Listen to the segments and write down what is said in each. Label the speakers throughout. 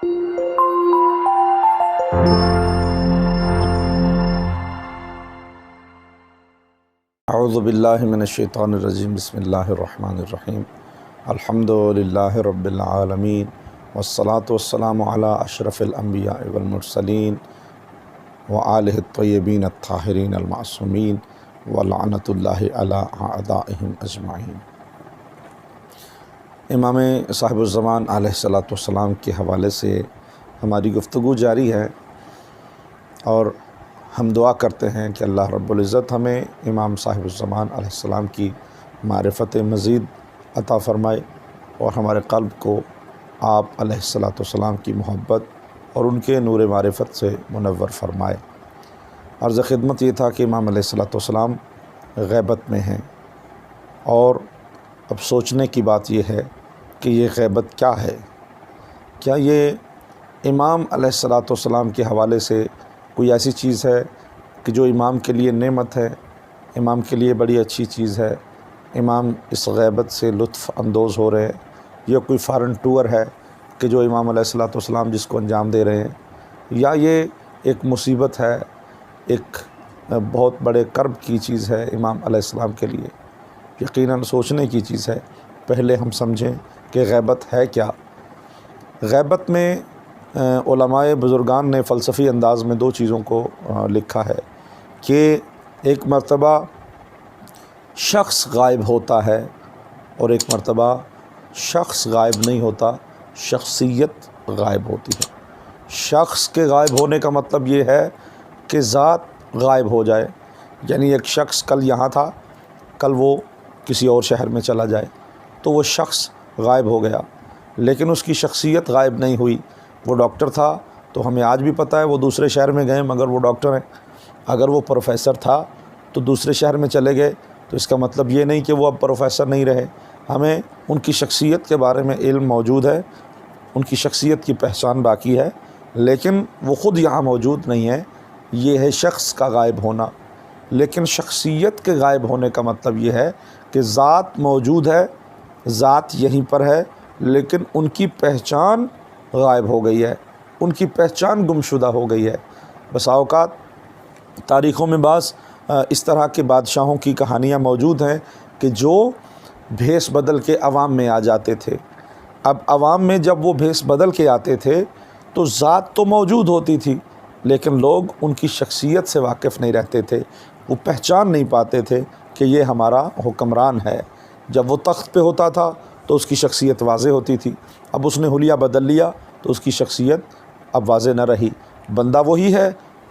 Speaker 1: اعوذ باللہ من الشیطان الرجیم، بسم اللہ الرحمن الرحیم، الحمد للہ رب العالمین، والصلاة والسلام علی اشرف الانبیاء والمرسلین وآلہ الطیبین الطاہرین المعصومین ولعنۃ اللہ علی اعدائہم اجمعین۔ امام صاحب الزمان علیہ الصلاۃ والسلام کے حوالے سے ہماری گفتگو جاری ہے، اور ہم دعا کرتے ہیں کہ اللہ رب العزت ہمیں امام صاحب الزمان علیہ السلام کی معرفت مزید عطا فرمائے، اور ہمارے قلب کو آپ علیہ الصلاۃ والسلام کی محبت اور ان کے نور معرفت سے منور فرمائے۔ عرض خدمت یہ تھا کہ امام علیہ الصلاۃ والسلام غیبت میں ہیں، اور اب سوچنے کی بات یہ ہے کہ یہ غیبت کیا ہے؟ کیا یہ امام علیہ الصلاۃ والسلام کے حوالے سے کوئی ایسی چیز ہے کہ جو امام کے لیے نعمت ہے، امام کے لیے بڑی اچھی چیز ہے، امام اس غیبت سے لطف اندوز ہو رہے ہیں؟ یا کوئی فارن ٹور ہے کہ جو امام علیہ الصلاۃ والسلام جس کو انجام دے رہے ہیں؟ یا یہ ایک مصیبت ہے، ایک بہت بڑے کرب کی چیز ہے امام علیہ السلام کے لیے؟ یقیناً سوچنے کی چیز ہے۔ پہلے ہم سمجھیں کہ غیبت ہے کیا۔ غیبت میں علماء بزرگان نے فلسفی انداز میں دو چیزوں کو لکھا ہے کہ ایک مرتبہ شخص غائب ہوتا ہے، اور ایک مرتبہ شخص غائب نہیں ہوتا، شخصیت غائب ہوتی ہے۔ شخص کے غائب ہونے کا مطلب یہ ہے کہ ذات غائب ہو جائے، یعنی ایک شخص کل یہاں تھا، کل وہ کسی اور شہر میں چلا جائے، تو وہ شخص غائب ہو گیا، لیکن اس کی شخصیت غائب نہیں ہوئی۔ وہ ڈاکٹر تھا تو ہمیں آج بھی پتہ ہے وہ دوسرے شہر میں گئے مگر وہ ڈاکٹر ہیں۔ اگر وہ پروفیسر تھا تو دوسرے شہر میں چلے گئے، تو اس کا مطلب یہ نہیں کہ وہ اب پروفیسر نہیں رہے۔ ہمیں ان کی شخصیت کے بارے میں علم موجود ہے، ان کی شخصیت کی پہچان باقی ہے، لیکن وہ خود یہاں موجود نہیں ہے۔ یہ ہے شخص کا غائب ہونا۔ لیکن شخصیت کے غائب ہونے کا مطلب یہ ہے کہ ذات موجود ہے، ذات یہیں پر ہے، لیکن ان کی پہچان غائب ہو گئی ہے، ان کی پہچان گمشدہ ہو گئی ہے۔ بسا اوقات تاریخوں میں بعض اس طرح کے بادشاہوں کی کہانیاں موجود ہیں کہ جو بھیس بدل کے عوام میں آ جاتے تھے۔ اب عوام میں جب وہ بھیس بدل کے آتے تھے تو ذات تو موجود ہوتی تھی، لیکن لوگ ان کی شخصیت سے واقف نہیں رہتے تھے، وہ پہچان نہیں پاتے تھے کہ یہ ہمارا حکمران ہے۔ جب وہ تخت پہ ہوتا تھا تو اس کی شخصیت واضح ہوتی تھی، اب اس نے حلیہ بدل لیا تو اس کی شخصیت اب واضح نہ رہی۔ بندہ وہی ہے،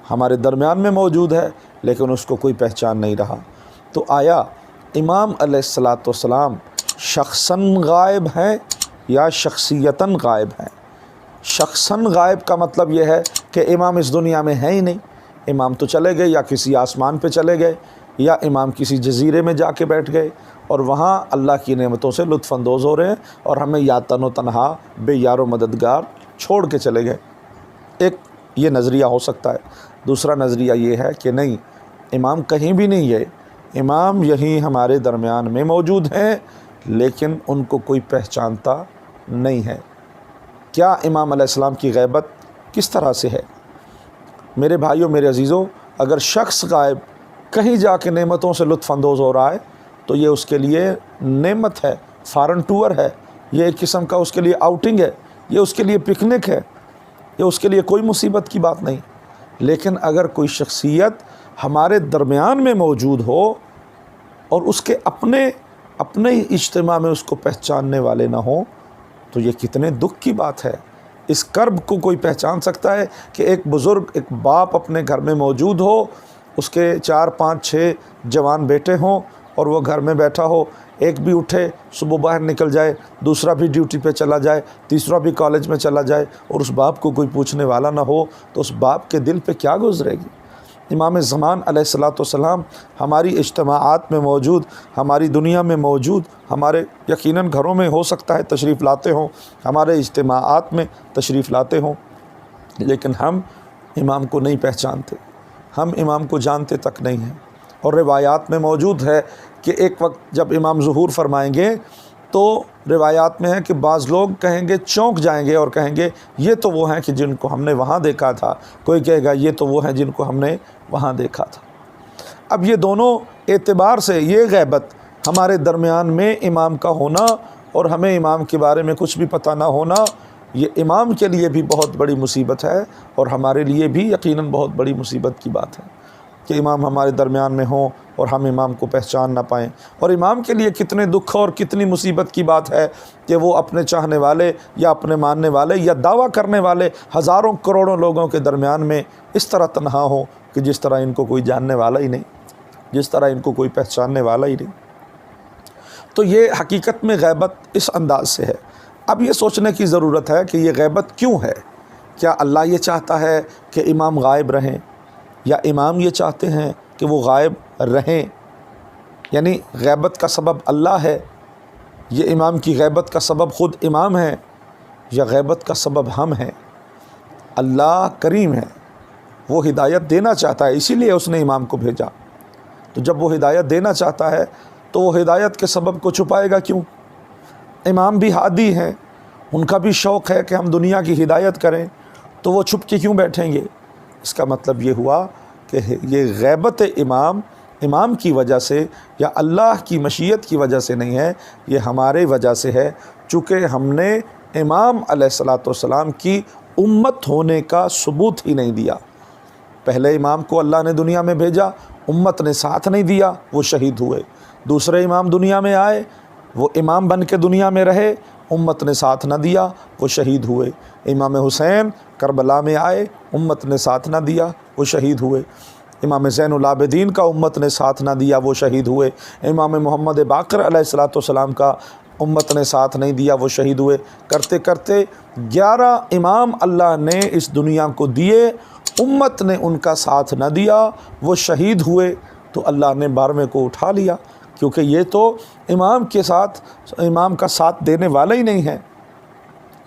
Speaker 1: ہمارے درمیان میں موجود ہے، لیکن اس کو کوئی پہچان نہیں رہا۔ تو آیا امام علیہ الصلاۃ والسلام شخصاً غائب ہیں یا شخصیتاً غائب ہیں؟ شخصاً غائب کا مطلب یہ ہے کہ امام اس دنیا میں ہے ہی نہیں، امام تو چلے گئے، یا کسی آسمان پہ چلے گئے، یا امام کسی جزیرے میں جا کے بیٹھ گئے اور وہاں اللہ کی نعمتوں سے لطف اندوز ہو رہے ہیں، اور ہمیں یا تن و تنہا بے یار و مددگار چھوڑ کے چلے گئے۔ ایک یہ نظریہ ہو سکتا ہے۔ دوسرا نظریہ یہ ہے کہ نہیں، امام کہیں بھی نہیں ہے، امام یہیں ہمارے درمیان میں موجود ہیں، لیکن ان کو کوئی پہچانتا نہیں ہے۔ کیا امام علیہ السلام کی غیبت کس طرح سے ہے؟ میرے بھائیوں، میرے عزیزوں، اگر شخص غائب کہیں جا کے نعمتوں سے لطف اندوز ہو رہا ہے تو یہ اس کے لیے نعمت ہے، فارن ٹور ہے، یہ ایک قسم کا اس کے لیے آؤٹنگ ہے، یہ اس کے لیے پکنک ہے، یہ اس کے لیے کوئی مصیبت کی بات نہیں۔ لیکن اگر کوئی شخصیت ہمارے درمیان میں موجود ہو اور اس کے اپنے ہی اجتماع میں اس کو پہچاننے والے نہ ہوں، تو یہ کتنے دکھ کی بات ہے۔ اس کرب کو کوئی پہچان سکتا ہے کہ ایک بزرگ، ایک باپ اپنے گھر میں موجود ہو، اس کے 4 5 6 جوان بیٹے ہوں، اور وہ گھر میں بیٹھا ہو، ایک بھی اٹھے صبح باہر نکل جائے، دوسرا بھی ڈیوٹی پہ چلا جائے، تیسرا بھی کالج میں چلا جائے، اور اس باپ کو کوئی پوچھنے والا نہ ہو، تو اس باپ کے دل پہ کیا گزرے گی؟ امام زمان علیہ الصلاۃ والسلام ہماری اجتماعات میں موجود، ہماری دنیا میں موجود، ہمارے یقیناً گھروں میں ہو سکتا ہے تشریف لاتے ہوں، ہمارے اجتماعات میں تشریف لاتے ہوں، لیکن ہم امام کو نہیں پہچانتے، ہم امام کو جانتے تک نہیں ہیں۔ اور روایات میں موجود ہے کہ ایک وقت جب امام ظہور فرمائیں گے تو روایات میں ہے کہ بعض لوگ کہیں گے، چونک جائیں گے اور کہیں گے یہ تو وہ ہیں کہ جن کو ہم نے وہاں دیکھا تھا، کوئی کہے گا یہ تو وہ ہیں جن کو ہم نے وہاں دیکھا تھا۔ اب یہ دونوں اعتبار سے یہ غیبت ہمارے درمیان میں امام کا ہونا اور ہمیں امام کے بارے میں کچھ بھی پتہ نہ ہونا، یہ امام کے لیے بھی بہت بڑی مصیبت ہے اور ہمارے لیے بھی یقیناً بہت بڑی مصیبت کی بات ہے کہ امام ہمارے درمیان میں ہوں اور ہم امام کو پہچان نہ پائیں۔ اور امام کے لیے کتنے دکھ اور کتنی مصیبت کی بات ہے کہ وہ اپنے چاہنے والے یا اپنے ماننے والے یا دعویٰ کرنے والے ہزاروں کروڑوں لوگوں کے درمیان میں اس طرح تنہا ہوں کہ جس طرح ان کو کوئی جاننے والا ہی نہیں، جس طرح ان کو کوئی پہچاننے والا ہی نہیں۔ تو یہ حقیقت میں غیبت اس انداز سے ہے۔ اب یہ سوچنے کی ضرورت ہے کہ یہ غیبت کیوں ہے؟ کیا اللہ یہ چاہتا ہے کہ امام غائب رہیں، یا امام یہ چاہتے ہیں کہ وہ غائب رہیں؟ یعنی غیبت کا سبب اللہ ہے، یہ امام کی غیبت کا سبب خود امام ہے، یا غیبت کا سبب ہم ہیں؟ اللہ کریم ہے، وہ ہدایت دینا چاہتا ہے، اسی لیے اس نے امام کو بھیجا۔ تو جب وہ ہدایت دینا چاہتا ہے تو وہ ہدایت کے سبب کو چھپائے گا کیوں؟ امام بھی ہادی ہیں، ان کا بھی شوق ہے کہ ہم دنیا کی ہدایت کریں، تو وہ چھپ کے کیوں بیٹھیں گے؟ اس کا مطلب یہ ہوا کہ یہ غیبت امام کی وجہ سے یا اللہ کی مشیت کی وجہ سے نہیں ہے، یہ ہمارے وجہ سے ہے، چونکہ ہم نے امام علیہ السلام کی امت ہونے کا ثبوت ہی نہیں دیا۔ پہلے امام کو اللہ نے دنیا میں بھیجا، امت نے ساتھ نہیں دیا، وہ شہید ہوئے۔ دوسرے امام دنیا میں آئے، وہ امام بن کے دنیا میں رہے، امت نے ساتھ نہ دیا، وہ شہید ہوئے۔ امام حسین کربلا میں آئے، امت نے ساتھ نہ دیا، وہ شہید ہوئے۔ امام زین العابدین کا امت نے ساتھ نہ دیا، وہ شہید ہوئے۔ امام محمد باقر علیہ السلام کا امت نے ساتھ نہیں دیا، وہ شہید ہوئے۔ کرتے کرتے 11 امام اللہ نے اس دنیا کو دیے، امت نے ان کا ساتھ نہ دیا، وہ شہید ہوئے۔ تو اللہ نے 12ویں کو اٹھا لیا، کیونکہ یہ تو امام کا ساتھ دینے والا ہی نہیں ہے۔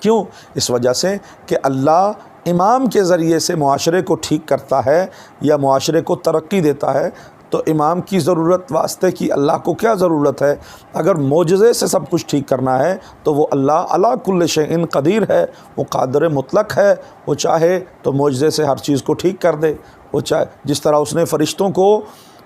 Speaker 1: کیوں؟ اس وجہ سے کہ اللہ امام کے ذریعے سے معاشرے کو ٹھیک کرتا ہے یا معاشرے کو ترقی دیتا ہے، تو امام کی ضرورت واسطے کی اللہ کو کیا ضرورت ہے؟ اگر معجزے سے سب کچھ ٹھیک کرنا ہے تو وہ اللہ علی کل شیء قدیر ہے، وہ قادر مطلق ہے، وہ چاہے تو معجزے سے ہر چیز کو ٹھیک کر دے۔ وہ چاہے جس طرح اس نے فرشتوں کو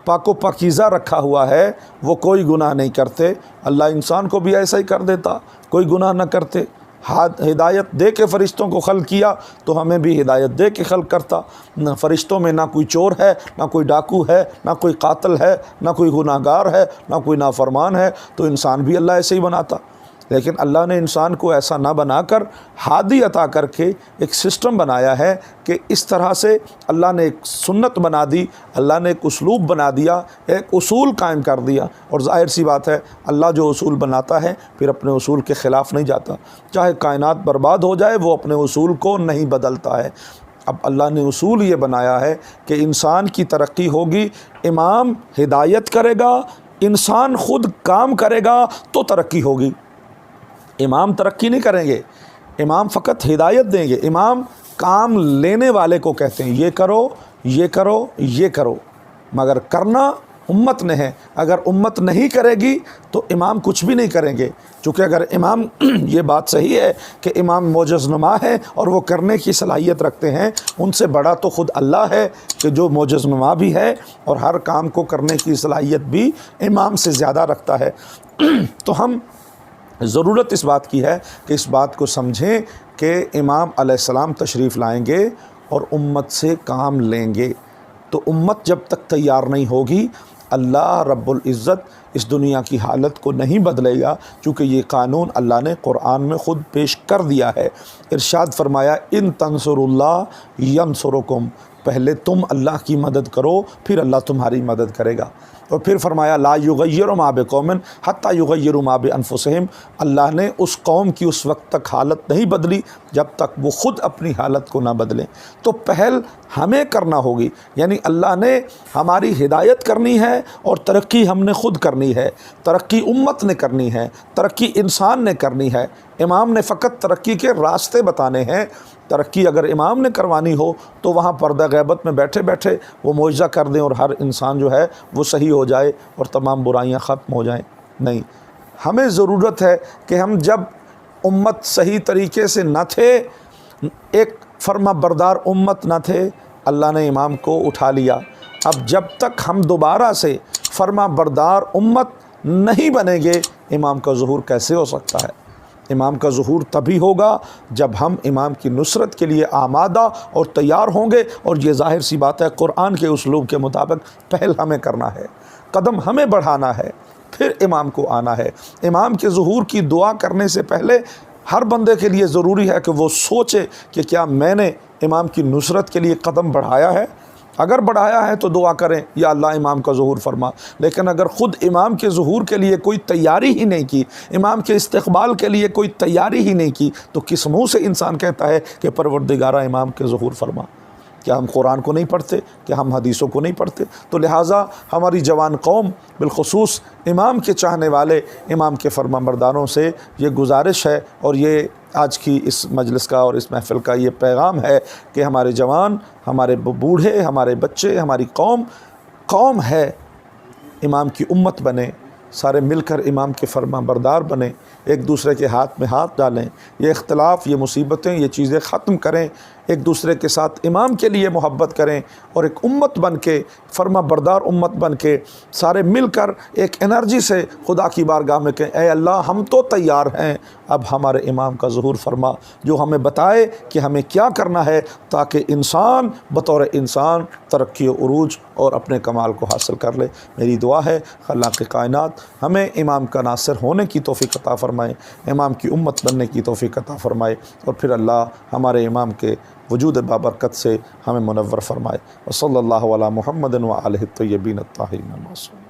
Speaker 1: پاک و پاکیزہ رکھا ہوا ہے، وہ کوئی گناہ نہیں کرتے، اللہ انسان کو بھی ایسا ہی کر دیتا، کوئی گناہ نہ کرتے۔ ہدایت دے کے فرشتوں کو خلق کیا تو ہمیں بھی ہدایت دے کے خلق کرتا۔ نہ فرشتوں میں نہ کوئی چور ہے، نہ کوئی ڈاکو ہے، نہ کوئی قاتل ہے، نہ کوئی گناہ گار ہے، نہ کوئی نافرمان ہے، تو انسان بھی اللہ ایسے ہی بناتا۔ لیکن اللہ نے انسان کو ایسا نہ بنا کر ہادی عطا کر کے ایک سسٹم بنایا ہے کہ اس طرح سے اللہ نے ایک سنت بنا دی، اللہ نے ایک اسلوب بنا دیا، ایک اصول قائم کر دیا۔ اور ظاہر سی بات ہے، اللہ جو اصول بناتا ہے پھر اپنے اصول کے خلاف نہیں جاتا، چاہے کائنات برباد ہو جائے وہ اپنے اصول کو نہیں بدلتا ہے۔ اب اللہ نے اصول یہ بنایا ہے کہ انسان کی ترقی ہوگی، امام ہدایت کرے گا، انسان خود کام کرے گا تو ترقی ہوگی۔ امام ترقی نہیں کریں گے، امام فقط ہدایت دیں گے۔ امام کام لینے والے کو کہتے ہیں یہ کرو، یہ کرو، یہ کرو، مگر کرنا امت نے ہے۔ اگر امت نہیں کرے گی تو امام کچھ بھی نہیں کریں گے، چونکہ اگر امام یہ بات صحیح ہے کہ امام معجز نما ہے اور وہ کرنے کی صلاحیت رکھتے ہیں، ان سے بڑا تو خود اللہ ہے کہ جو معجز نما بھی ہے اور ہر کام کو کرنے کی صلاحیت بھی امام سے زیادہ رکھتا ہے۔ تو ہم ضرورت اس بات کی ہے کہ اس بات کو سمجھیں کہ امام علیہ السلام تشریف لائیں گے اور امت سے کام لیں گے۔ تو امت جب تک تیار نہیں ہوگی، اللہ رب العزت اس دنیا کی حالت کو نہیں بدلے گا، چونکہ یہ قانون اللہ نے قرآن میں خود پیش کر دیا ہے۔ ارشاد فرمایا ان تنصر اللہ ینصرکم، پہلے تم اللہ کی مدد کرو پھر اللہ تمہاری مدد کرے گا۔ اور پھر فرمایا لا یغیر ما بقوم حتی یغیروا ما بانفسہم، اللہ نے اس قوم کی اس وقت تک حالت نہیں بدلی جب تک وہ خود اپنی حالت کو نہ بدلیں۔ تو پہل ہمیں کرنا ہوگی، یعنی اللہ نے ہماری ہدایت کرنی ہے اور ترقی ہم نے خود کرنی ہے، ترقی امت نے کرنی ہے، ترقی انسان نے کرنی ہے۔ امام نے فقط ترقی کے راستے بتانے ہیں۔ ترقی اگر امام نے کروانی ہو تو وہاں پردہ غیبت میں بیٹھے بیٹھے وہ معجزہ کر دیں اور ہر انسان جو ہے وہ صحیح ہو جائے اور تمام برائیاں ختم ہو جائیں، نہیں۔ ہمیں ضرورت ہے کہ ہم جب امت صحیح طریقے سے نہ تھے، ایک فرما بردار امت نہ تھے، اللہ نے امام کو اٹھا لیا۔ اب جب تک ہم دوبارہ سے فرما بردار امت نہیں بنیں گے، امام کا ظہور کیسے ہو سکتا ہے؟ امام کا ظہور تبھی ہوگا جب ہم امام کی نصرت کے لیے آمادہ اور تیار ہوں گے، اور یہ ظاہر سی بات ہے قرآن کے اسلوب کے مطابق پہل ہمیں کرنا ہے، قدم ہمیں بڑھانا ہے، پھر امام کو آنا ہے۔ امام کے ظہور کی دعا کرنے سے پہلے ہر بندے کے لیے ضروری ہے کہ وہ سوچے کہ کیا میں نے امام کی نصرت کے لیے قدم بڑھایا ہے؟ اگر بڑھایا ہے تو دعا کریں یا اللہ امام کا ظہور فرما۔ لیکن اگر خود امام کے ظہور کے لیے کوئی تیاری ہی نہیں کی، امام کے استقبال کے لیے کوئی تیاری ہی نہیں کی، تو کس منہ سے انسان کہتا ہے کہ پروردگارہ امام کے ظہور فرما؟ کیا ہم قرآن کو نہیں پڑھتے؟ کیا ہم حدیثوں کو نہیں پڑھتے؟ تو لہٰذا ہماری جوان قوم، بالخصوص امام کے چاہنے والے، امام کے فرما برداروں سے یہ گزارش ہے، اور یہ آج کی اس مجلس کا اور اس محفل کا یہ پیغام ہے کہ ہمارے جوان، ہمارے بوڑھے، ہمارے بچے، ہماری قوم ہے، امام کی امت بنے، سارے مل کر امام کے فرما بردار بنیں، ایک دوسرے کے ہاتھ میں ہاتھ ڈالیں، یہ اختلاف، یہ مصیبتیں، یہ چیزیں ختم کریں، ایک دوسرے کے ساتھ امام کے لیے محبت کریں، اور ایک امت بن کے، فرما بردار امت بن کے سارے مل کر ایک انرجی سے خدا کی بارگاہ میں کہیں اے اللہ ہم تو تیار ہیں، اب ہمارے امام کا ظہور فرما، جو ہمیں بتائے کہ ہمیں کیا کرنا ہے تاکہ انسان بطور انسان ترقی و عروج اور اپنے کمال کو حاصل کر لے۔ میری دعا ہے خلاق کائنات ہمیں امام کا ناصر ہونے کی توفیق عطا فرمائے، امام کی امت بننے کی توفیق عطا فرمائے، اور پھر اللہ ہمارے امام کے وجود بابرکت سے ہمیں منور فرمائے۔ وصلی اللہ علی محمد و آلہ الطیبین الطاہرین المعصومین۔